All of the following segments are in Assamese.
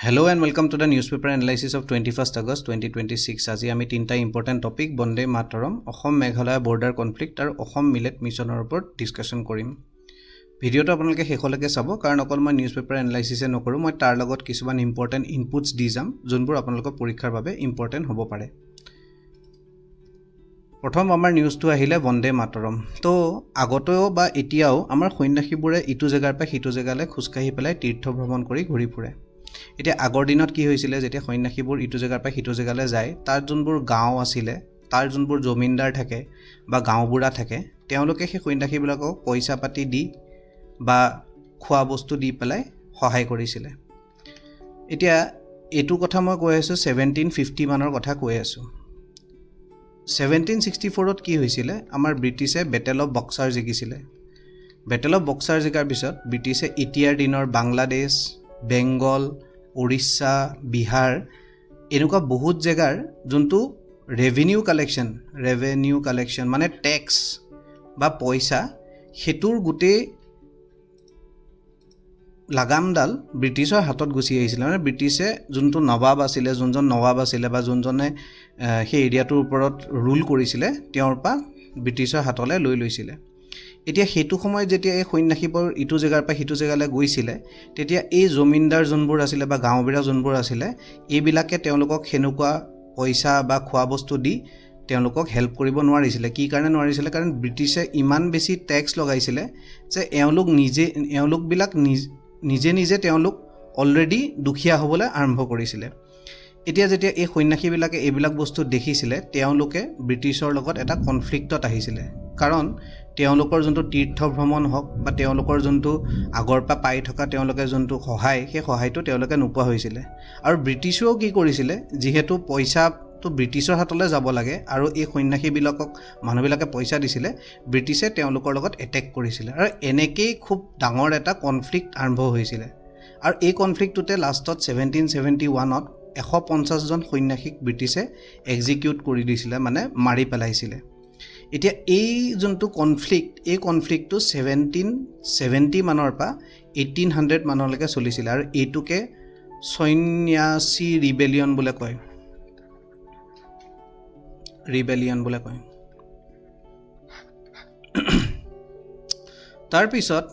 Hello and welcome to the newspaper analysis of 21st August 2026. আজি আমি তিনটা important topic Vande Mataram, Assam Meghalaya border conflict আৰু অসম মিলেট মিছনৰ ওপৰত ডিসকাশন কৰিম। ভিডিওটো আপোনালোকে শেষলৈকে চাব কাৰণ অকল মই নিউজপেপাৰ এনালাইসিসে নকৰো, মই তাৰ লগত কিছুমান ইম্পৰ্টেন্ট ইনপুটস দি যাম যোনবোৰ আপোনালোকৰ পৰীক্ষাৰ বাবে ইম্পৰ্টেন্ট হ'ব পাৰে। প্ৰথম আমাৰ নিউজটো আহিলে বন্দে মাতৰম। তো আগতেও বা এতিয়াও আমাৰ সৈন্যাসীবোৰে ইটো জেগাৰ পৰা সিটো জেগালৈ খুজকাঢ়ি পেলাই তীৰ্থ ভ্ৰমণ কৰি ঘূৰি ফুৰে। এতিয়া আগৰ দিনত কি হৈছিলে, যেতিয়া সৈন্যাসীবোৰ ইটো জেগাৰ পৰা সিটো জেগালৈ যায়, তাৰ যোনবোৰ গাঁও আছিলে, তাৰ যোনবোৰ জমিনদাৰ থাকে বা গাঁওবুঢ়া থাকে, তেওঁলোকে সেই সৈন্যাসীবিলাকক পইচা পাতি দি বা খোৱা বস্তু দি পেলাই সহায় কৰিছিলে। এতিয়া এইটো কথা মই কৈ আছোঁ 1750 মানৰ কথা কৈ আছোঁ। 1764ত কি হৈছিলে, আমাৰ ব্ৰিটিছে বেটেল অফ বক্সাৰ জিকিছিলে। বেটেল অফ বক্সাৰ জিকাৰ পিছত ব্ৰিটিছে এতিয়াৰ দিনৰ বাংলাদেশ, বেংগল, উৰিষ্যা, বিহাৰ এনেকুৱা বহুত জেগাৰ যোনটো ৰেভিনিউ কালেকশ্যন মানে টেক্স বা পইচা, সেইটোৰ গোটেই লাগামডাল ব্ৰিটিছৰ হাতত গুচি আহিছিলে। মানে ব্ৰিটিছে যোনটো নৱাব আছিলে বা যোনজনে সেই এৰিয়াটোৰ ওপৰত ৰুল কৰিছিলে, তেওঁৰ পৰা ব্ৰিটিছৰ হাতলৈ লৈ লৈছিলে। এতিয়া সেইটো সময়ত যেতিয়া এই সৈন্যাসীবোৰ ইটো জেগাৰ পৰা সিটো জেগালৈ গৈছিলে, তেতিয়া এই জমিনদাৰ যোনবোৰ আছিলে বা গাঁওবুঢ়া যোনবোৰ আছিলে, এইবিলাকে তেওঁলোকক সেনেকুৱা পইচা বা খোৱা বস্তু দি তেওঁলোকক হেল্প কৰিব নোৱাৰিছিলে। কি কাৰণে নোৱাৰিছিলে? কাৰণ ব্ৰিটিছে ইমান বেছি টেক্স লগাইছিলে যে এওঁলোকবিলাক নিজে তেওঁলোক অলৰেডি দুখীয়া হ'বলৈ আৰম্ভ কৰিছিলে। এতিয়া যেতিয়া এই সৈন্যাসীবিলাকে এইবিলাক বস্তু দেখিছিলে, তেওঁলোকে ব্ৰিটিছৰ লগত এটা কনফ্লিক্টত আহিছিলে। কাৰণ তেওঁলোকৰ যোনটো তীৰ্থ ভ্ৰমণ হওক বা তেওঁলোকৰ যোনটো আগৰ পৰা পাই থকা তেওঁলোকে যোনটো সহায়, সেই সহায়টো তেওঁলোকে নোপোৱা হৈছিলে। আৰু ব্ৰিটিছেও কি কৰিছিলে, যিহেতু পইচাটো ব্ৰিটিছৰ হাতলৈ যাব লাগে আৰু এই সৈন্যাসীবিলাকক মানুহবিলাকে পইচা দিছিলে, ব্ৰিটিছে তেওঁলোকৰ লগত এটেক কৰিছিলে। আৰু এনেকেই খুব ডাঙৰ এটা কনফ্লিক্ট আৰম্ভ হৈছিলে। আৰু এই কনফ্লিক্টটোতে লাষ্টত 1771ত 150জন সৈন্যাসীক ব্ৰিটিছে এক্সিকিউট কৰি দিছিলে, মানে মাৰি পেলাইছিলে। এতিয়া এই যোনটো কনফ্লিক্ট, এই কনফ্লিক্টটো 1770 মানৰ পৰা 1800 মানলৈকে চলিছিলে। আৰু এইটোকে সন্ন্যাসী ৰিবেলিয়ন বোলে কয়। তাৰপিছত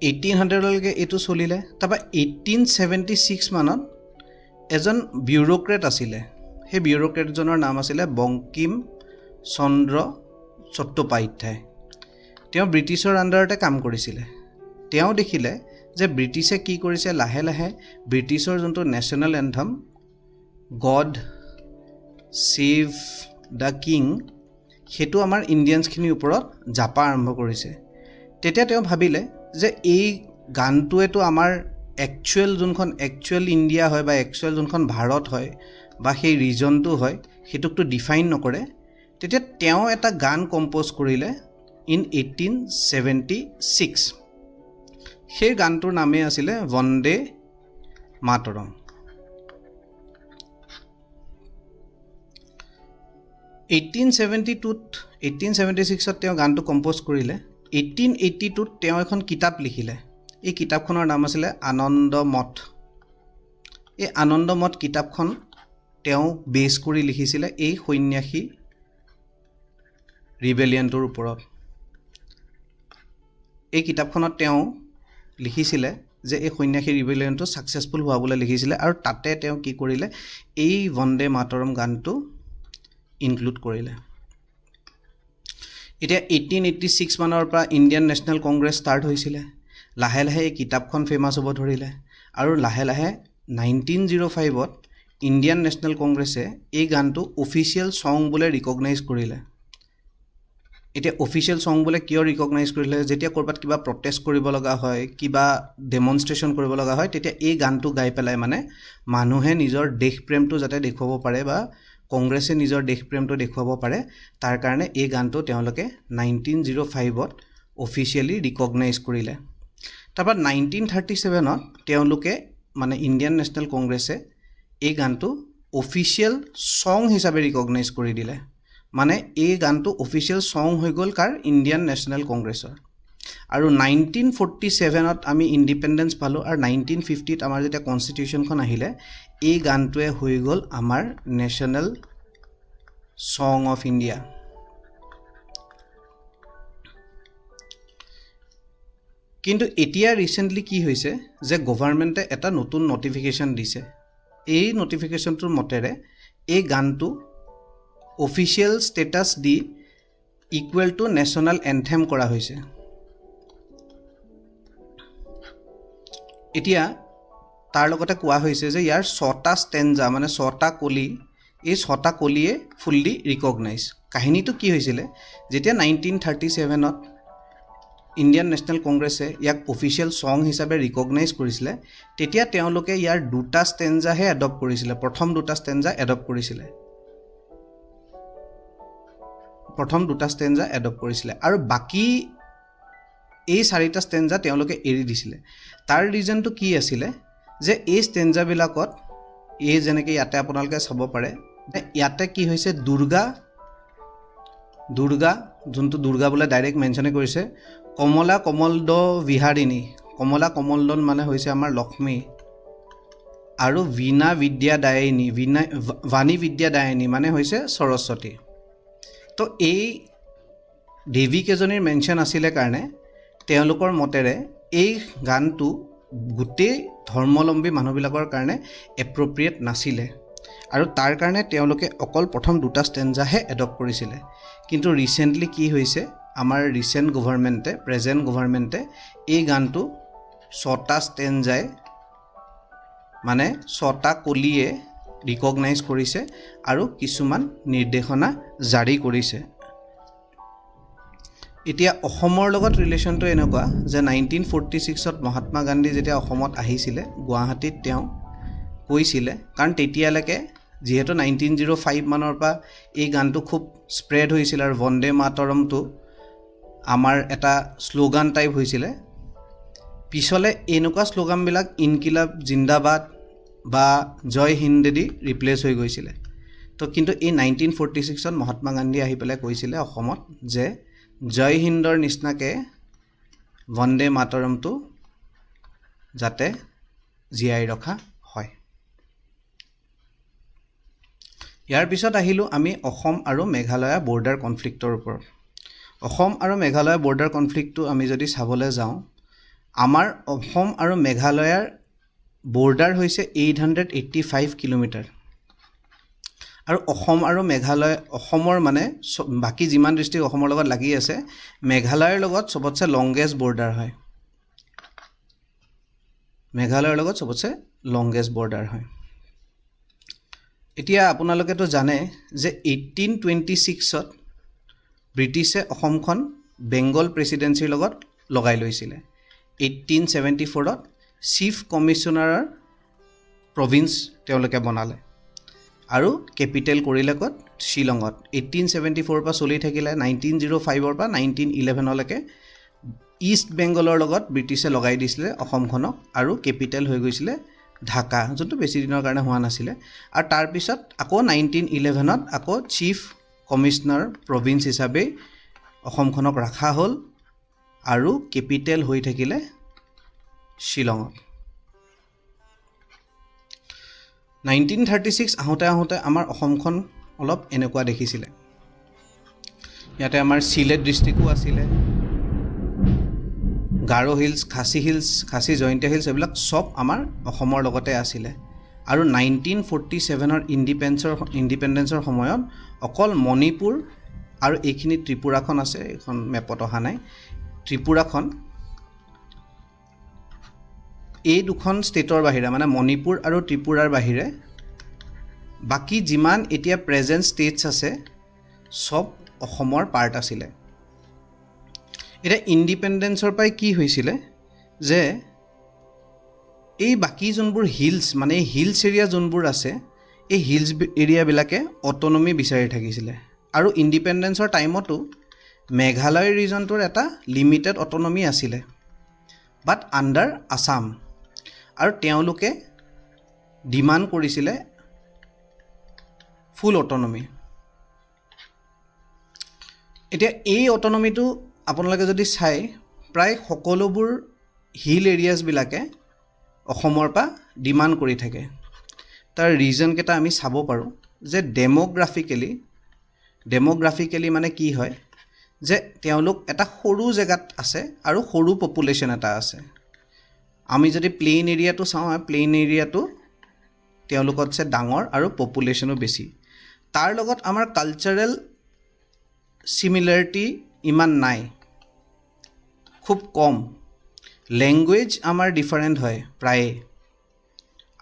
1800লৈকে এইটো চলিলে। তাৰপৰা 1876 মানত এজন বিউৰ'ক্ৰেট আছিলে। সেই বিউৰ'ক্ৰেটজনৰ নাম আছিলে বংকিম চন্দ্ৰ চট্টোপাধ্যায়। তেওঁ ব্ৰিটিছৰ আণ্ডাৰতে কাম কৰিছিলে। তেওঁ দেখিলে যে ব্ৰিটিছে কি কৰিছে, লাহে লাহে ব্ৰিটিছৰ যোনটো national anthem God save the king, সেইটো আমাৰ ইণ্ডিয়ানছখিনিৰ ওপৰত জাপা আৰম্ভ কৰিছে। তেতিয়া তেওঁ ভাবিলে যে এই গানটোৱেতো আমাৰ একচুৱেল ইণ্ডিয়া হয় বা একচুৱেল যোনখন ভাৰত হয় বা সেই ৰিজনটো হয়, সেইটোকতো ডিফাইন নকৰে। তেতিয়া তেওঁ এটা গান কম্প'জ কৰিলে ইন 1876। সেই গানটোৰ নামেই আছিলে বন্দে মাতৰম। 1876ত তেওঁ গানটো কম্প'জ কৰিলে। 1882ত তেওঁ এখন কিতাপ লিখিলে। এই কিতাপখনৰ নাম আছিলে আনন্দ মঠ। এই আনন্দ মঠ কিতাপখন তেওঁ বেছ কৰি লিখিছিলে এই সন্ন্যাসী ৰিবেলিয়নটোৰ ওপৰত। এই কিতাপখনত তেওঁ লিখিছিলে যে এই সন্ন্যাসী ৰিবেলিয়নটো ছাকচেছফুল হোৱাবলৈ লিখিছিলে। আৰু তাতে তেওঁ কি কৰিলে, এই বন্দে মাতৰম গানটো ইনক্লুড কৰিলে। এতিয়া 1886 মানৰ পৰা ইণ্ডিয়ান নেশ্যনেল কংগ্ৰেছ ষ্টাৰ্ট হৈছিলে। লাহে লাহে এই কিতাপখন ফেমাছ হ'ব ধৰিলে। আৰু লাহে লাহে 1905ত ইণ্ডিয়ান নেশ্যনেল কংগ্ৰেছে এই গানটো অফিচিয়েল ছং বোলে ৰিকগনাইজ কৰিলে। এতিয়া অফিচিয়েল ছং বোলে কিয় ৰিকগনাইজ কৰিলে, যেতিয়া ক'ৰবাত কিবা প্ৰটেষ্ট কৰিব লগা হয়, কিবা ডেমনষ্ট্ৰেশ্যন কৰিব লগা হয়, তেতিয়া এই গানটো গাই পেলাই মানে মানুহে নিজৰ দেশপ্ৰেমটো যাতে দেখুৱাব পাৰে বা কংগ্ৰেছে নিজৰ দেশপ্ৰেমটো দেখুৱাব পাৰে, তাৰ কাৰণে এই গানটো তেওঁলোকে 1905ত অফিচিয়েলি ৰিকগনাইজ কৰিলে। তাৰপৰা 1937ত তেওঁলোকে মানে ইণ্ডিয়ান নেশ্যনেল কংগ্ৰেছে এই গানটো অফিচিয়েল ছং হিচাপে ৰিকগনাইজ কৰি দিলে। মানে এই গানটো অফিচিয়েল ছং হৈ গ'ল কাৰ, ইণ্ডিয়ান নেশ্যনেল কংগ্ৰেছৰ। আৰু 1947ত আমি ইণ্ডিপেণ্ডেঞ্চ পালোঁ আৰু 1950ত আমাৰ যেতিয়া কনষ্টিটিউশ্যনখন আহিলে এই গানটোৱে হৈ গ'ল আমাৰ নেশ্যনেল ছং অফ ইণ্ডিয়া। কিন্তু এতিয়া ৰিচেণ্টলি কি হৈছে যে গভৰ্ণমেণ্টে এটা নতুন নটিফিকেশ্যন দিছে। এই নটিফিকেশ্যনটোৰ মতেৰে এই গানটো official status the equal to national anthem কৰা হৈছে। এতিয়া তাৰ লগতে কোৱা হৈছে যে ইয়াৰ 6টা ষ্টেঞ্জা মানে 6টা কলি, এই 6টা কলিয়ে ফুল্লি ৰিকগনাইজ। কাহিনীটো কি হৈছিলে, যেতিয়া 1937ত ইণ্ডিয়ান নেশ্যনেল কংগ্ৰেছে ইয়াক অফিচিয়েল ছং হিচাপে ৰিকগনাইজ কৰিছিলে, তেতিয়া তেওঁলোকে ইয়াৰ 2টা ষ্টেঞ্জাহে এডপ্ট কৰিছিলে। প্ৰথম 2টা ষ্টেঞ্জা এডপ্ট কৰিছিলে আৰু বাকী এই 4টা ষ্টেঞ্জা তেওঁলোকে এৰি দিছিলে। তাৰ ৰিজনটো কি আছিলে যে এই ষ্টেঞ্জাবিলাকত এই যেনেকৈ ইয়াতে আপোনালোকে চাব পাৰে, ইয়াতে কি হৈছে দুৰ্গা যোনটো দুৰ্গা বোলে ডাইৰেক্ট মেনশ্যনে কৰিছে, কমলা কমলদ বিহাৰিণী, কমলা কমলদন মানে হৈছে আমাৰ লক্ষ্মী, আৰু বাণী বিদ্যা দায়িনী মানে হৈছে সৰস্বতী। তো এই দেৱীকেইজনীৰ মেনশ্যন আছিলে কাৰণে তেওঁলোকৰ মতেৰে এই গানটো গোটেই ধৰ্মাৱলম্বী মানুহবিলাকৰ কাৰণে এপ্ৰপ্ৰিয়েট নাছিলে আৰু তাৰ কাৰণে তেওঁলোকে অকল প্ৰথম 2টা ষ্টেঞ্জাহে এডপ্ট কৰিছিলে। কিন্তু ৰিচেণ্টলি কি হৈছে, আমাৰ প্ৰেজেণ্ট গভৰ্ণমেণ্টে এই গানটো 6টা ষ্টেঞ্জাই মানে 6টা কলিয়ে ৰিকগনাইজ কৰিছে আৰু কিছুমান নিৰ্দেশনা জাৰি কৰিছে। এতিয়া অসমৰ লগত ৰিলেশ্যনটো এনেকুৱা যে 1946ত মহাত্মা গান্ধী যেতিয়া অসমত আহিছিলে, গুৱাহাটীত তেওঁ কৈছিলে, কাৰণ তেতিয়ালৈকে যিহেতু 1905 মানৰ পৰা এই গানটো খুব স্প্ৰেড হৈছিল আৰু বন্দে মাতৰমটো আমাৰ এটা শ্লোগান টাইপ হৈছিলে। পিছলৈ এনেকুৱা শ্লোগানবিলাক ইনকিলাব জিন্দাবাদ বা জয় হিন্দেদি ৰিপ্লেচ হৈ গৈছিলে। তো কিন্তু এই 1946ত মহাত্মা গান্ধী আহি পেলাই কৈছিলে অসমত যে জয় হিন্দৰ নিচিনাকৈ বন্দে মাতৰমটো যাতে জীয়াই ৰখা হয়। ইয়াৰ পিছত আহিলোঁ আমি অসম আৰু মেঘালয়া বৰ্ডাৰ কনফ্লিক্টৰ ওপৰত। অসম আৰু মেঘালয়া বৰ্ডাৰ কনফ্লিক্টটো আমি যদি চাবলৈ যাওঁ, আমাৰ অসম আৰু মেঘালয়াৰ বৰ্ডাৰ হৈছে 885 কিলোমিটাৰ আৰু অসম আৰু অসমৰ মানে বাকী যিমান ডিষ্ট্ৰিক্ট অসমৰ লগত লাগি আছে, মেঘালয়ৰ লগত চবতছে লংগেষ্ট বৰ্ডাৰ হয়। এতিয়া আপোনালোকেতো জানে যে 1826ত ব্ৰিটিছে অসমখন বেংগল প্ৰেচিডেঞ্চিৰ লগত লগাই লৈছিলে। 1874ত চিফ কমিশ্যনাৰৰ প্ৰভিন্স তেওঁলোকে বনালে আৰু কেপিটেল কৰিলে ক'ত, শ্বিলঙত। 1874ৰ পৰা চলি থাকিলে 1905ৰ পৰা 1911লৈকে ইষ্ট বেংগলৰ লগত ব্ৰিটিছে লগাই দিছিলে অসমখনক আৰু কেপিটেল হৈ গৈছিলে ঢাকা, যোনটো বেছি দিনৰ কাৰণে হোৱা নাছিলে। আৰু তাৰপিছত আকৌ 1911ত আকৌ চিফ কমিশ্যনাৰ প্ৰভিন্স হিচাপে অসমখনক ৰখা হ'ল আৰু কেপিটেল হৈ থাকিলে শ্বিলঙত। 1936 আহোঁতে আমাৰ অসমখন অলপ এনেকুৱা দেখিছিলে। ইয়াতে আমাৰ চিলেট ডিষ্ট্ৰিক্টো আছিলে, গাৰো হিলছ, খাচী জয়ন্তীয়া হিলছ, এইবিলাক চব আমাৰ অসমৰ লগতে আছিলে। আৰু 1947ৰ ইণ্ডিপেণ্ডেঞ্চৰ সময়ত অকল মণিপুৰ আৰু এইখিনি ত্ৰিপুৰাখন আছে, এইখন মেপত অহা নাই, ত্ৰিপুৰাখন, এই দুখন ষ্টেটৰ বাহিৰে মানে মণিপুৰ আৰু ত্ৰিপুৰাৰ বাহিৰে বাকী যিমান এতিয়া প্ৰেজেণ্ট ষ্টেটছ আছে চব অসমৰ পাৰ্ট আছিলে। এতিয়া ইণ্ডিপেণ্ডেঞ্চৰ পৰাই কি হৈছিলে যে এই বাকী যোনবোৰ হিলছ মানে হিলছ এৰিয়া যোনবোৰ আছে, এই হিলছ এৰিয়াবিলাকে অট'নমি বিচাৰি থাকিছিলে। আৰু ইণ্ডিপেণ্ডেঞ্চৰ টাইমতো মেঘালয় ৰিজনটোৰ এটা লিমিটেড অট'নমি আছিলে, বাট আণ্ডাৰ আছাম, আৰু তেওঁলোকে ডিমাণ্ড কৰিছিলে ফুল অট'নমি। এতিয়া এই অট'নমিটো আপোনালোকে যদি চাই প্ৰায় সকলোবোৰ হিল এৰিয়াজবিলাকে অসমৰ পৰা ডিমাণ্ড কৰি থাকে তাৰ ৰিজনকেইটা আমি চাব পাৰোঁ যে ডেমোগ্ৰাফিকেলি মানে কি হয় যে তেওঁলোক এটা সৰু জেগাত আছে আৰু সৰু পপুলেশ্যন এটা আছে আমি যদি প্লেইন এৰিয়াটো চাওঁ প্লেইন এৰিয়াটো তেওঁলোকতছে ডাঙৰ আৰু পপুলেশ্যনো বেছি তাৰ লগত আমাৰ কালচাৰেল সিমিলাৰিটি ইমান নাই খুব কম লেংগুৱেজ আমাৰ ডিফাৰেণ্ট হয় প্ৰায়ে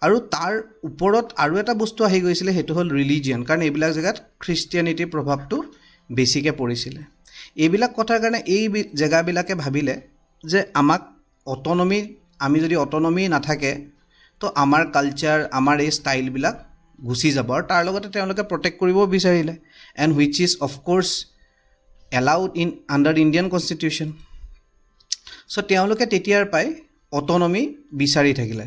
আৰু তাৰ ওপৰত আৰু এটা বস্তু আহি গৈছিলে সেইটো হ'ল ৰিলিজিয়ন কাৰণ এইবিলাক জেগাত খ্ৰীষ্টিয়ানিটিৰ প্ৰভাৱটো বেছিকৈ পৰিছিলে এইবিলাক কথাৰ কাৰণে এই জেগাবিলাকে ভাবিলে যে আমাক অট'নমি আমি যদি অট'নমি নাথাকে তো আমাৰ কালচাৰ আমাৰ এই ষ্টাইলবিলাক গুচি যাব আৰু তাৰ লগতে তেওঁলোকে প্ৰটেক্ট কৰিব বিচাৰিলে and which is of course allowed in under Indian constitution so' তেওঁলোকে তেতিয়াৰ পৰাই অট'নমি বিচাৰি থাকিলে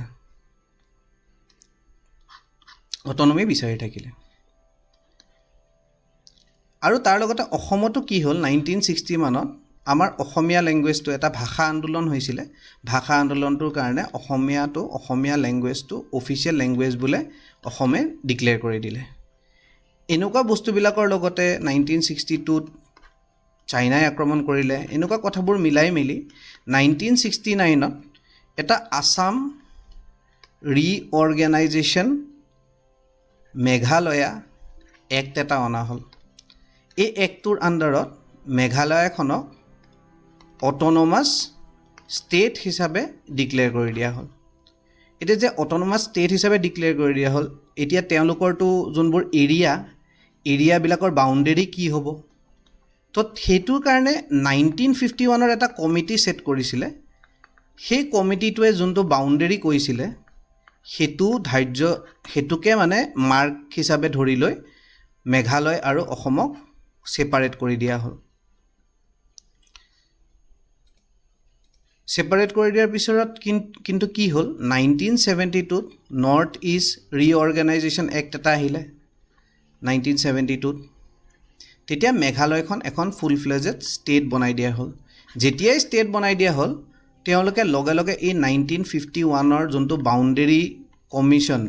আৰু তাৰ লগতে অসমতো কি হ'ল 1960 মানত আমাৰ অসমীয়া লেংগুৱেজটো এটা ভাষা আন্দোলন হৈছিলে ভাষা আন্দোলনটোৰ কাৰণে অসমীয়া লেংগুৱেজটো অফিচিয়েল লেংগুৱেজ বোলে অসমে ডিক্লেয়াৰ কৰি দিলে এনেকুৱা বস্তুবিলাকৰ লগতে 1962ত চাইনাই আক্ৰমণ কৰিলে এনেকুৱা কথাবোৰ মিলাই মেলি 1969ত এটা আসাম ৰিঅৰ্গেনাইজেশ্যন মেঘালয়া এক্ট এটা অনা হ'ল এই এক্টটোৰ আণ্ডাৰত মেঘালয়খনক অট'নমাছ ষ্টেট হিচাপে ডিক্লেয়াৰ কৰি দিয়া হ'ল এতিয়া যে অট'নমাছ ষ্টেট হিচাপে ডিক্লেয়াৰ কৰি দিয়া হ'ল এতিয়া তেওঁলোকৰতো যোনবোৰ এৰিয়াবিলাকৰ বাউণ্ডেৰী কি হ'ব তো সেইটোৰ কাৰণে 1951ৰ এটা কমিটি ছেট কৰিছিলে সেই কমিটিটোৱে যোনটো বাউণ্ডেৰী কৈছিলে সেইটোকে মানে মাৰ্ক হিচাপে ধৰি লৈ মেঘালয় আৰু অসমক ছেপাৰেট কৰি দিয়া হ'ল ছেপাৰেট কৰি দিয়াৰ পিছত কিন্তু কি হ'ল 1972ত নৰ্থ ইষ্ট ৰিঅৰ্গেনাইজেশ্যন এক্ট এটা আহিলে 1972ত তেতিয়া মেঘালয়খন এখন ফুল ফ্লেজেড ষ্টেট বনাই দিয়া হ'ল যেতিয়াই ষ্টেট বনাই দিয়া হ'ল তেওঁলোকে লগে লগে এই 1951ৰ যোনটো বাউণ্ডেৰী কমিশ্যন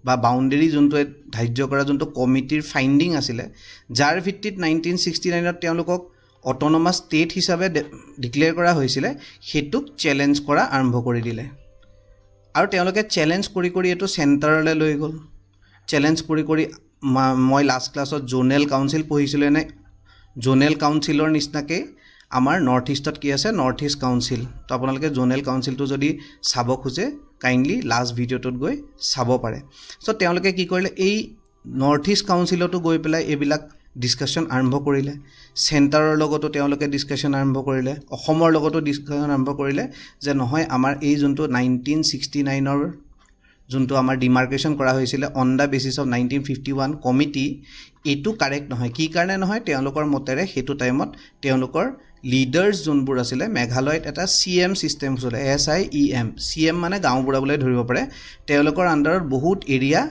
বা বাউণ্ডেৰী যোনটো ধাৰ্য কৰা যোনটো কমিটিৰ ফাইণ্ডিং আছিলে যাৰ ভিত্তিত 1969ত তেওঁলোকক অট'নমাছ ষ্টেট হিচাপে ডিক্লেয়াৰ কৰা হৈছিলে সেইটোক চেলেঞ্জ কৰা আৰম্ভ কৰি দিলে আৰু তেওঁলোকে চেলেঞ্জ কৰি এইটো চেণ্টাৰলৈ লৈ গ'ল চেলেঞ্জ কৰি মই লাষ্ট ক্লাছত জ'নেল কাউন্সিল পঢ়িছিলোঁ এনে জ'নেল কাউন্সিলৰ নিচিনাকৈ আমাৰ নৰ্থ ইষ্টত কি আছে নৰ্থ ইষ্ট কাউন্সিল তো আপোনালোকে জ'নেল কাউন্সিলটো যদি চাব খোজে কাইণ্ডলি লাষ্ট ভিডিঅ'টোত গৈ চাব পাৰে চ' তেওঁলোকে কি কৰিলে এই নৰ্থ ইষ্ট কাউন্সিলতো গৈ পেলাই এইবিলাক ডিছকাশ্যন আৰম্ভ কৰিলে চেণ্টাৰৰ লগতো তেওঁলোকে ডিছকাশ্যন আৰম্ভ কৰিলে অসমৰ লগতো ডিছকাশ্যন আৰম্ভ কৰিলে যে নহয় আমাৰ এই যোনটো 1969ৰ যোনটো আমাৰ ডিমাৰ্কেশ্যন কৰা হৈছিলে on the basis of 1951 committee এইটো কাৰেক্ট নহয় কি কাৰণে নহয় তেওঁলোকৰ মতেৰে সেইটো টাইমত তেওঁলোকৰ লিডাৰ্ছ যোনবোৰ আছিলে মেঘালয়ত এটা CM ছিষ্টেম আছিলে SIEM CM মানে গাঁওবুঢ়া বুলি ধৰিব পাৰে তেওঁলোকৰ আণ্ডাৰত বহুত এৰিয়া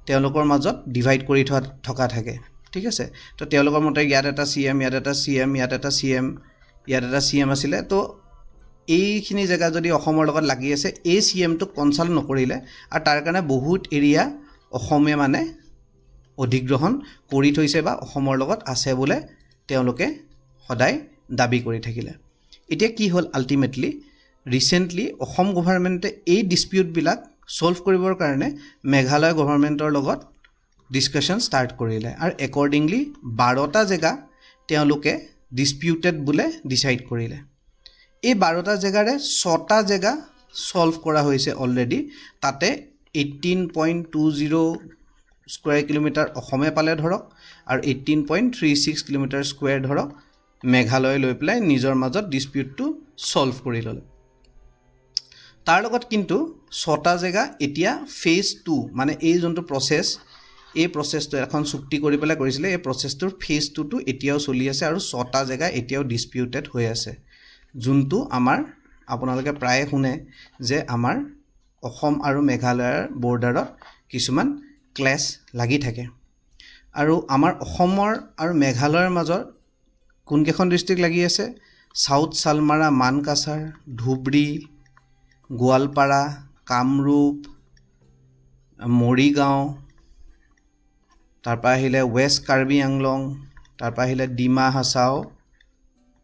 তেওঁলোকৰ মাজত ডিভাইড কৰি থকা থাকে ঠিক আছে তো তেওঁলোকৰ মতে ইয়াত এটা CM ইয়াত এটা CM ইয়াত এটা CM ইয়াত এটা CM আছিলে তো এইখিনি জেগা যদি অসমৰ লগত লাগি আছে এই CMটোক কনচাল্ট নকৰিলে আৰু তাৰ কাৰণে বহুত এৰিয়া অসমে মানে অধিগ্ৰহণ কৰি থৈছে বা অসমৰ লগত আছে বোলে তেওঁলোকে সদায় দাবী কৰি থাকিলে এতিয়া কি হ'ল আল্টিমেটলি ৰিচেণ্টলি অসম গভৰ্ণমেণ্টে এই ডিছপিউটবিলাক ছল্ভ কৰিবৰ কাৰণে মেঘালয় গভৰ্ণমেণ্টৰ লগত ডিছকাশ্যন ষ্টাৰ্ট কৰিলে আৰু একৰ্ডিংলি 12টা জেগা তেওঁলোকে ডিছপিউটেড বোলে ডিচাইড কৰিলে এই 12টা জেগাৰে 6টা জেগা ছল্ভ কৰা হৈছে অলৰেডি তাতে 18.20 স্কুৱেৰ কিলোমিটাৰ অসমে পালে ধৰক আৰু 18.36 কিলোমিটাৰ স্কুৱেৰ ধৰক মেঘালয় লৈ পেলাই নিজৰ মাজত ডিছপিউটটো ছল্ভ কৰি ল'লে তাৰ লগত কিন্তু 6টা জেগা এতিয়া ফেজ 2 মানে এই যোনটো প্ৰচেছ এই প্ৰচেছটো এখন চুক্তি কৰি পেলাই কৰিছিলে এই প্ৰচেছটোৰ ফেজ 2টো এতিয়াও চলি আছে আৰু 6টা জেগা এতিয়াও ডিছপিউটেড হৈ আছে যোনটো আমাৰ আপোনালোকে প্ৰায়ে শুনে যে আমাৰ অসম আৰু মেঘালয়ৰ বৰ্ডাৰত কিছুমান ক্লেছ লাগি থাকে আৰু আমাৰ অসমৰ আৰু মেঘালয়ৰ মাজৰ কোনকেইখন ডিষ্ট্ৰিক্ট লাগি আছে সাউথ সালমাৰা, মানকাছাৰ, ধুবুৰী, গোৱালপাৰা, কামৰূপ, মৰিগাঁও, তাৰপৰা আহিলে ৱেষ্ট কাৰ্বি আংলং, তাৰপৰা আহিলে ডিমা হাছাও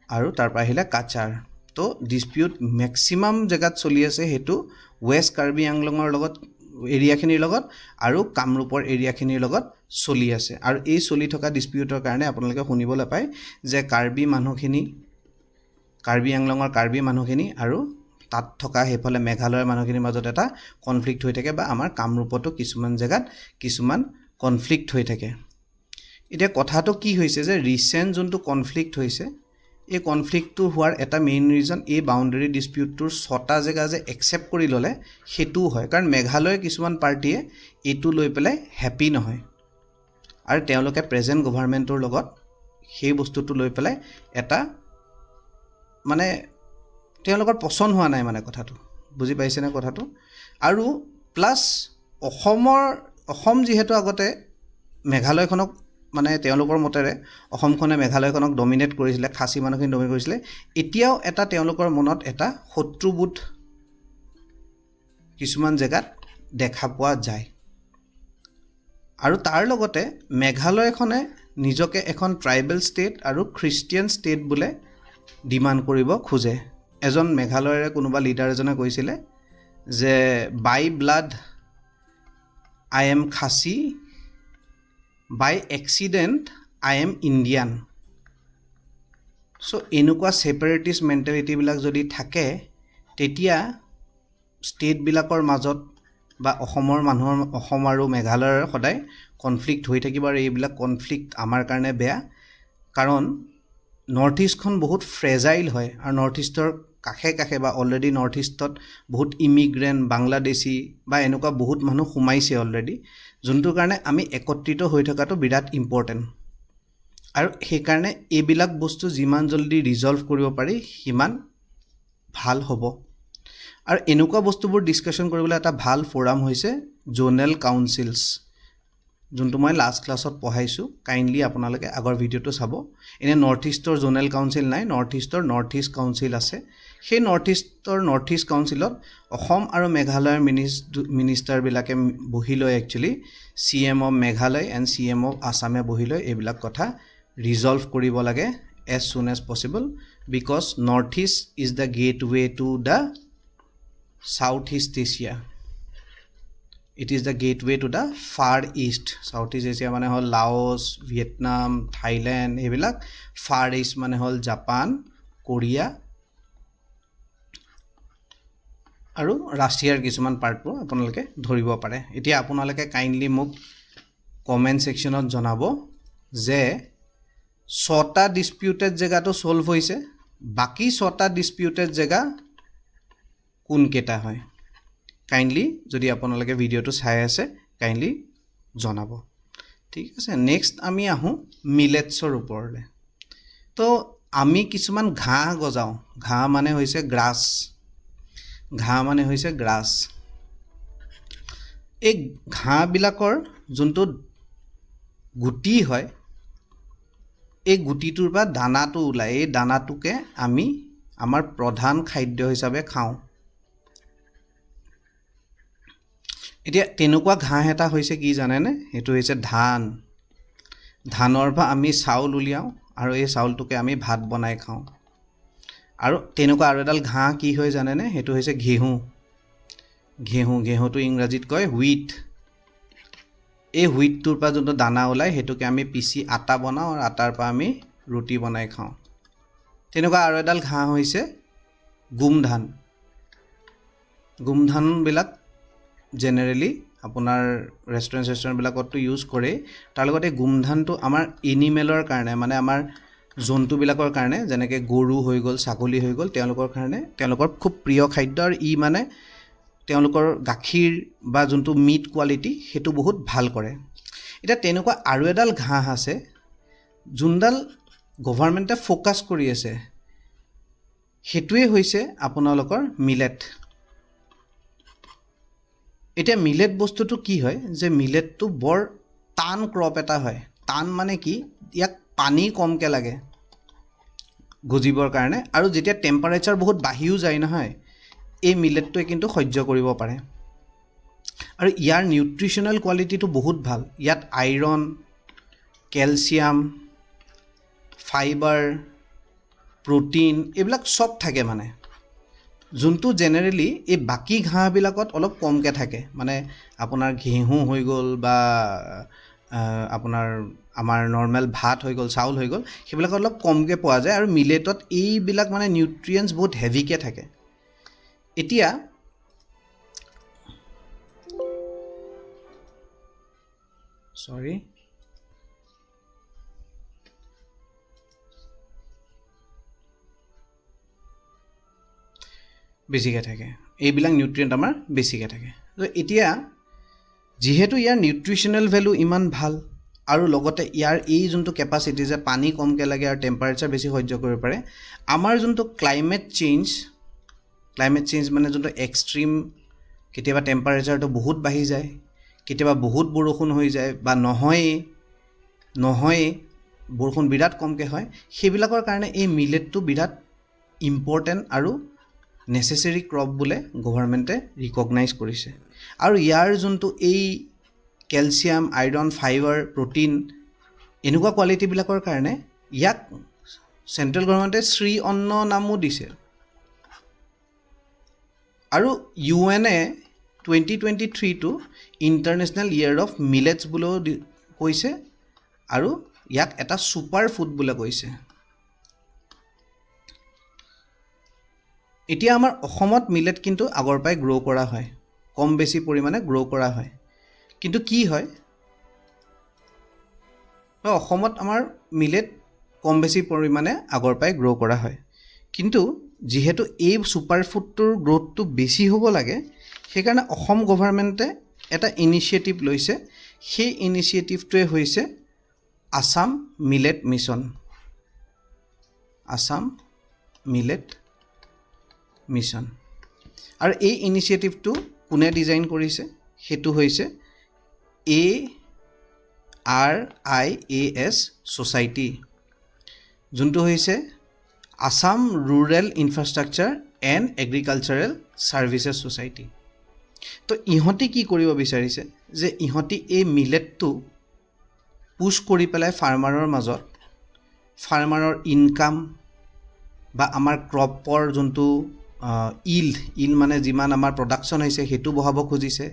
আৰু তাৰপৰা আহিলে কাছাৰ। তো ডিছপিউট মেক্সিমাম জেগাত চলি আছে সেইটো ৱেষ্ট কাৰ্বি আংলঙৰ লগত এৰিয়াখিনিৰ লগত আৰু কামৰূপৰ এৰিয়াখিনিৰ লগত চলি আছে। আৰু এই চলি থকা ডিছপিউটৰ কাৰণে আপোনালোকে শুনিবলৈ পায় যে কাৰ্বি আংলঙৰ কাৰ্বি মানুহখিনি আৰু তাত থকা সেইফালে মেঘালয়ৰ মানুহখিনিৰ মাজত এটা কনফ্লিক্ট হৈ থাকে, বা আমাৰ কামৰূপতো কিছুমান জেগাত কিছুমান কনফ্লিক্ট হৈ থাকে। এতিয়া কথাটো কি হৈছে যে ৰিচেণ্ট যোনটো কনফ্লিক্ট হৈছে, এই কনফ্লিক্টটো হোৱাৰ এটা মেইন ৰিজন এই বাউণ্ডেৰী ডিছপিউটটোৰ 6টা জেগা যে একচেপ্ট কৰি ল'লে সেইটোও হয়। কাৰণ মেঘালয়ৰ কিছুমান পাৰ্টিয়ে এইটো লৈ পেলাই হেপী নহয় আৰু তেওঁলোকে প্ৰেজেণ্ট গভাৰ্ণমেণ্টৰ লগত সেই বস্তুটো লৈ পেলাই এটা মানে তেওঁলোকৰ পচন্দ হোৱা নাই মানে কথাটো, বুজি পাইছেনে কথাটো? আৰু প্লাছ অসম যিহেতু আগতে মেঘালয়খনক মানে তেওঁলোকৰ মতেৰে অসমখনে মেঘালয়খনক ডমিনেট কৰিছিলে, খাচী মানুহখিনি ডমিনেট কৰিছিলে, এতিয়াও এটা তেওঁলোকৰ মনত এটা শত্ৰুবোধ কিছুমান জেগাত দেখা পোৱা যায়। আৰু তাৰ লগতে মেঘালয়খনে নিজকে এখন ট্ৰাইবেল ষ্টেট আৰু খ্ৰীষ্টিয়ান ষ্টেট বোলে ডিমাণ্ড কৰিব খোজে। এজন মেঘালয়ৰে কোনোবা লিডাৰ এজনে কৈছিলে যে by blood I am Khasi, by accident I am Indian. So' এনেকুৱা ছেপাৰেটিষ্ট মেণ্টেলিটিবিলাক যদি থাকে তেতিয়া ষ্টেটবিলাকৰ মাজত বা অসমৰ মানুহৰ, অসম আৰু মেঘালয়ৰ সদায় কনফ্লিক্ট হৈ থাকিব। আৰু এইবিলাক কনফ্লিক্ট আমাৰ কাৰণে বেয়া, কাৰণ নৰ্থ ইষ্টখন বহুত ফ্ৰেজাইল হয়। আৰু নৰ্থ ইষ্টৰ কাষে কাষে বা অলৰেডি নৰ্থ ইষ্টত বহুত ইমিগ্ৰেণ্ট, বাংলাদেশী বা এনেকুৱা বহুত মানুহ সোমাইছে অলৰেডি, যোনটোৰ কাৰণে আমি একত্ৰিত হৈ থকাটো বিৰাট ইম্পৰ্টেণ্ট। আৰু সেইকাৰণে এইবিলাক বস্তু যিমান জল্দি ৰিজল্ভ কৰিব পাৰি সিমান ভাল হ'ব। আৰু এনেকুৱা বস্তুবোৰ ডিছকাশ্যন কৰিবলৈ এটা ভাল ফ'ৰাম হৈছে জ'নেল কাউন্সিলছ, যোনটো মই লাষ্ট ক্লাছত পঢ়াইছোঁ। কাইণ্ডলি আপোনালোকে আগৰ ভিডিঅ'টো চাব। এনে নৰ্থ ইষ্টৰ জ'নেল কাউন্সিল নাই, নৰ্থ ইষ্টৰ নৰ্থ ইষ্ট কাউন্সিল আছে। সেই নৰ্থ ইষ্ট কাউন্সিলত অসম আৰু মেঘালয়ৰ মিনিষ্টাৰবিলাকে বহি লৈ actually CM of Meghalaya and CM of আছামে বহি লৈ এইবিলাক কথা ৰিজল্ভ কৰিব লাগে as soon as possible, because north east is the gateway to the South East Asia. It is the gateway to the Far East. South East Asia মানে হ'ল লাওছ, ভিয়েটনাম, থাইলেণ্ড, এইবিলাক। ফাৰ ইষ্ট মানে হ'ল জাপান, কোৰিয়া আৰু ৰাছিয়াৰ কিছুমান পাৰ্টবোৰ আপোনালোকে ধৰিব পাৰে। এতিয়া আপোনালোকে কাইণ্ডলি মোক কমেণ্ট ছেকশ্যনত জনাব যে 6টা ডিছপিউটেড জেগাটো ছল্ভ হৈছে, বাকী 6টা ডিছপিউটেড জেগা কোনকেইটা হয়। কাইণ্ডলি যদি আপোনালোকে ভিডিঅ'টো চাই আছে কাইণ্ডলি জনাব। ঠিক আছে, নেক্সট আমি আহোঁ মিলেটছৰ ওপৰলৈ। তো আমি কিছুমান ঘাঁহ গজাওঁ। ঘাঁহ মানে হৈছে গ্ৰাছ। ঘাঁহ মানে হৈছে গ্ৰাছ। এই ঘাঁহবিলাকৰ যোনটো গুটি হয়, এই গুটিটোৰ পৰা দানাটো ওলায়। এই দানাটোকে আমি আমাৰ প্ৰধান খাদ্য হিচাপে খাওঁ। এতিয়া তেনেকুৱা ঘাঁহ এটা হৈছে কি জানেনে? সেইটো হৈছে ধান। ধানৰ পৰা আমি চাউল উলিয়াওঁ আৰু এই চাউলটোকে আমি ভাত বনাই খাওঁ। আৰু তেনেকুৱা আৰু এডাল ঘাঁহ কি হয় জানেনে? সেইটো হৈছে ঘেঁহু। ঘেঁহুটো ইংৰাজীত কয় হুইট। এই হুইটটোৰ পৰা যোনটো দানা ওলায় সেইটোকে আমি পিচি আটা বনাওঁ আৰু আটাৰ পৰা আমি ৰুটি বনাই খাওঁ। তেনেকুৱা আৰু এডাল ঘাঁহ হৈছে গোমধান। গোমধানবিলাক জেনেৰেলি আপোনাৰ ৰেষ্টুৰেণ্টবিলাকতো ইউজ কৰেই। তাৰ লগতে গোমধানটো আমাৰ এনিমেলৰ কাৰণে, মানে আমাৰ জন্তুবিলাকৰ কাৰণে, যেনেকৈ গৰু হৈ গ'ল, ছাগলী হৈ গ'ল, তেওঁলোকৰ কাৰণে তেওঁলোকৰ খুব প্ৰিয় খাদ্য। আৰু ই মানে তেওঁলোকৰ গাখীৰ বা যোনটো মিট কোৱালিটি সেইটো বহুত ভাল কৰে। এতিয়া তেনেকুৱা আৰু এডাল ঘাঁহ আছে যোনডাল গভাৰ্ণমেণ্টে ফ'কাছ কৰি আছে, সেইটোৱে হৈছে আপোনালোকৰ মিলেট। এতিয়া মিলেট বস্তুটো কি হয় যে মিলেটটো বৰ টান ক্ৰপ এটা হয়। টান মানে কি, ইয়াক পানী কমকৈ লাগে। গজিবৰ কাৰণে আৰু যেতিয়া টেম্পাৰেচাৰ বহুত বাঢ়িও যায় নহয় এই মিলেটটোৱে কিন্তু সহ্য কৰিব পাৰে আৰু ইয়াৰ নিউট্ৰিশ্যনেল কোৱালিটিটো বহুত ভাল ইয়াত আইৰণ কেলছিয়াম ফাইবাৰ প্ৰ'টিন এইবিলাক চব থাকে মানে যোনটো জেনেৰেলি এই বাকী ঘাঁহবিলাকত অলপ কমকৈ থাকে মানে আপোনাৰ ঘেঁহু হৈ গ'ল বা আপোনাৰ আমাৰ নৰ্মেল ভাত হৈ গ'ল চাউল হৈ গ'ল সেইবিলাকত অলপ কমকৈ পোৱা যায় আৰু মিলেটত এইবিলাক মানে নিউট্ৰিয়েণ্টছ বহুত হেভিকৈ থাকে এতিয়া বেছিকৈ থাকে এইবিলাক নিউট্ৰিয়েণ্ট আমাৰ বেছিকৈ থাকে তো এতিয়া যিহেতু ইয়াৰ নিউট্ৰিশ্যনেল ভেলু ইমান ভাল আৰু লগতে ইয়াৰ এই যোনটো কেপাচিটি যে পানী কমকৈ লাগে আৰু টেম্পাৰেচাৰ বেছি সহ্য কৰিব পাৰে আমাৰ যোনটো ক্লাইমেট চেঞ্জ মানে যোনটো এক্সট্ৰিম কেতিয়াবা টেম্পাৰেচাৰটো বহুত বাঢ়ি যায় কেতিয়াবা বহুত বৰষুণ হৈ যায় বা নহয়েই বৰষুণ বিৰাট কমকৈ হয় সেইবিলাকৰ কাৰণে এই মিলেটটো বিৰাট ইম্পৰ্টেণ্ট আৰু নেচেচেৰী ক্ৰপ বোলে গভৰ্ণমেণ্টে ৰিকগনাইজ কৰিছে আৰু ইয়াৰ যোনটো এই কেলছিয়াম আইৰণ ফাইবাৰ প্ৰ'টিন এনেকুৱা কোৱালিটিবিলাকৰ কাৰণে ইয়াক চেণ্ট্ৰেল গভৰ্ণমেণ্টে শ্ৰী অন্ন নামো দিছে আৰু UN-এ 2023টো ইণ্টাৰনেশ্যনেল ইয়েৰ অফ মিলেটছ বুলিও কৈছে আৰু ইয়াক এটা ছুপাৰ ফুড বুলি কৈছে এতিয়া আমাৰ অসমত মিলেট কিন্তু আগৰ পৰাই গ্ৰ' কৰা হয় কম বেছি পৰিমাণে গ্ৰ' কৰা হয় কিন্তু কি হয় অসমত আমাৰ মিলেট কম বেছি পৰিমাণে আগৰ পৰাই গ্ৰ' কৰা হয় কিন্তু যিহেতু এই ছুপাৰ ফুডটোৰ গ্ৰ'থটো বেছি হ'ব লাগে সেইকাৰণে অসম গভৰ্ণমেণ্টে এটা ইনিচিয়েটিভ লৈছে সেই ইনিচিয়েটিভটোৱে হৈছে আসাম মিলেট মিছন আৰু এই ইনিচিয়েটিভটো কোনে ডিজাইন কৰিছে সেইটো হৈছে ARIAS ছ'চাইটি যোনটো হৈছে Assam rural infrastructure and agricultural services society তো ইহঁতি কি কৰিব বিচাৰিছে যে ইহঁতি এই মিলেটটো পুছ কৰি পেলাই ফাৰ্মাৰৰ মাজত ফাৰ্মাৰৰ ইনকাম বা আমাৰ ক্ৰপৰ যোনটো ইল্ড মানে যিমান আমাৰ প্ৰডাকশ্যন হৈছে সেইটো বঢ়াব খুজিছে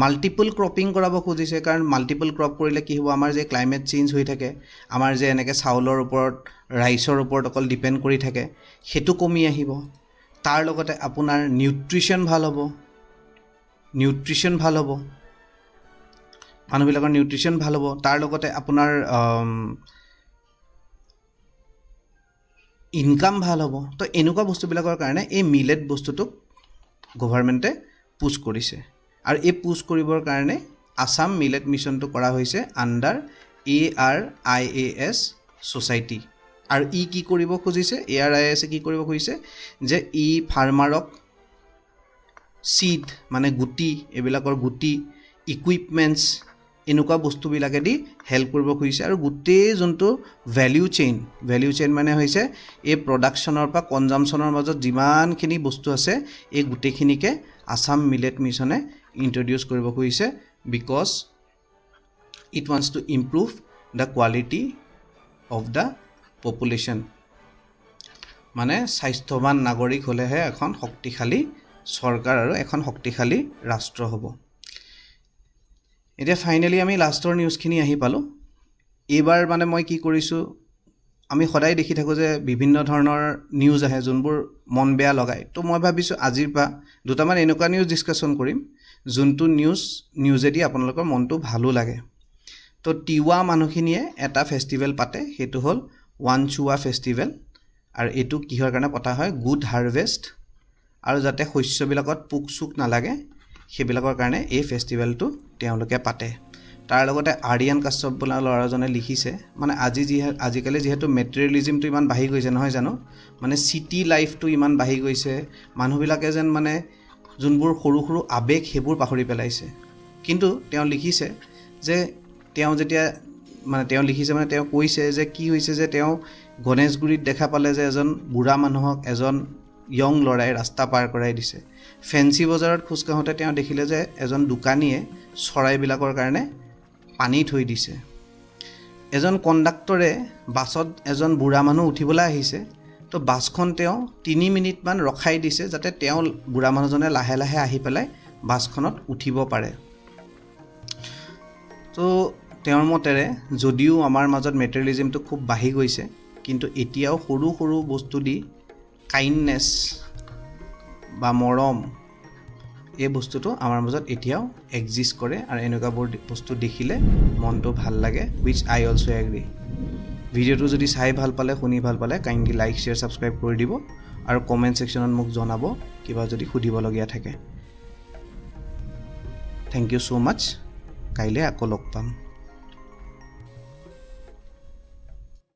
মাল্টিপল ক্ৰপিং কৰাব খুজিছে কাৰণ মাল্টিপল ক্ৰপ কৰিলে কি হ'ব আমাৰ যে ক্লাইমেট চেঞ্জ হৈ থাকে আমাৰ যে এনেকৈ চাউলৰ ওপৰত ৰাইচৰ ওপৰত অকল ডিপেণ্ড কৰি থাকে সেইটো কমি আহিব তাৰ লগতে আপোনাৰ নিউট্ৰিশ্যন ভাল হ'ব মানুহবিলাকৰ নিউট্ৰিশ্যন ভাল হ'ব তাৰ লগতে আপোনাৰ ইনকাম ভাল হ'ব তো এনেকুৱা বস্তুবিলাকৰ কাৰণে এই মিলেট বস্তুটোক গভৰ্ণমেণ্টে পুছ কৰিছে আৰু এই পুছ কৰিবৰ কাৰণে আসাম মিলেট মিছনটো কৰা হৈছে আণ্ডাৰ ARIAS ছ'চাইটি আৰু ই কি কৰিব খুজিছে ARIASে কি কৰিব খুজিছে যে ই ফাৰ্মাৰক চিড মানে গুটি এইবিলাকৰ গুটি ইকুইপমেণ্টছ এনেকুৱা বস্তুবিলাকেদি হেল্প কৰিব খুজিছে আৰু গোটেই যোনটো ভেলিউ চেইন মানে হৈছে এই প্ৰডাকশ্যনৰ পৰা কনজামশ্যনৰ মাজত যিমানখিনি বস্তু আছে এই গোটেইখিনিকে আসাম মিলেট মিছনে ইণ্ট্ৰডিউচ কৰিব খুজিছে because it wants to improve the quality of the population মানে স্বাস্থ্যৱান নাগৰিক হ'লেহে এখন শক্তিশালী চৰকাৰ আৰু এখন শক্তিশালী ৰাষ্ট্ৰ হ'ব এতিয়া ফাইনেলি আমি লাষ্টৰ নিউজখিনি আহি পালোঁ এইবাৰ মানে মই কি কৰিছোঁ আমি সদায় দেখি থাকোঁ যে বিভিন্ন ধৰণৰ নিউজ আহে যোনবোৰ মন বেয়া লগায় তো মই ভাবিছোঁ আজিৰ পৰা দুটামান এনেকুৱা নিউজ ডিছকাশ্যন কৰিম যোনটো নিউজেদি আপোনালোকৰ মনটো ভালো লাগে তো তিৱা মানুহখিনিয়ে এটা ফেষ্টিভেল পাতে সেইটো হ'ল ৱানচুৱা ফেষ্টিভেল আৰু এইটো কিহৰ কাৰণে পতা হয় গুড হাৰ্ভেষ্ট আৰু যাতে শস্যবিলাকত পোক চোক নালাগে সেইবিলাকৰ কাৰণে এই ফেষ্টিভেলটো তেওঁলোকে পাতে তাৰ লগতে আৰিয়ান কাশ্যপ বোলা ল'ৰাজনে লিখিছে মানে আজিকালি যিহেতু মেটেৰিয়েলিজিমটো ইমান বাঢ়ি গৈছে নহয় জানো মানে চিটি লাইফটো ইমান বাঢ়ি গৈছে মানুহবিলাকে যেন মানে যোনবোৰ সৰু সৰু আৱেগ সেইবোৰ পাহৰি পেলাইছে কিন্তু তেওঁ লিখিছে যে তেওঁ কৈছে যে কি হৈছে যে তেওঁ গণেশগুৰিত দেখা পালে যে এজন বুঢ়া মানুহক এজন য়ং ল'ৰাই ৰাস্তা পাৰ কৰাই দিছে। ফেঞ্চি বজাৰত খোজকাঢ়োঁতে তেওঁ দেখিলে যে এজন দোকানীয়ে চৰাইবিলাকৰ কাৰণে পানী থৈ দিছে। এজন কণ্ডাক্টৰে বাছত এজন বুঢ়া মানুহ উঠিবলৈ আহিছে, তো বাছখন তেওঁ 3 মিনিটমান ৰখাই দিছে যাতে তেওঁ বুঢ়া মানুহজনে লাহে লাহে আহি পেলাই বাছখনত উঠিব পাৰে। তো তেওঁৰ মতেৰে যদিও আমাৰ মাজত মেটেৰিয়েলিজিমটো খুব বাঢ়ি গৈছে, কিন্তু এতিয়াও সৰু সৰু বস্তু দি কাইণ্ডনেছ বা মৰম এই বস্তুটো আমাৰ মাজত এতিয়াও এক্সিষ্ট কৰে আৰু এনেকুৱাবোৰ বস্তু দেখিলে মনটো ভাল লাগে, উইচ আই অলছ' এগ্ৰি। ভিডিঅ'টো যদি চাই ভাল পালে, শুনি ভাল পালে, কাইণ্ডলি লাইক, শ্বেয়াৰ, ছাবস্ক্ৰাইব কৰি দিব আৰু কমেণ্ট ছেকশ্যনত মোক জনাব কিবা যদি সুধিবলগীয়া থাকে। থেংক ইউ ছ' মাছ। কাইলৈ আকৌ লগ পাম।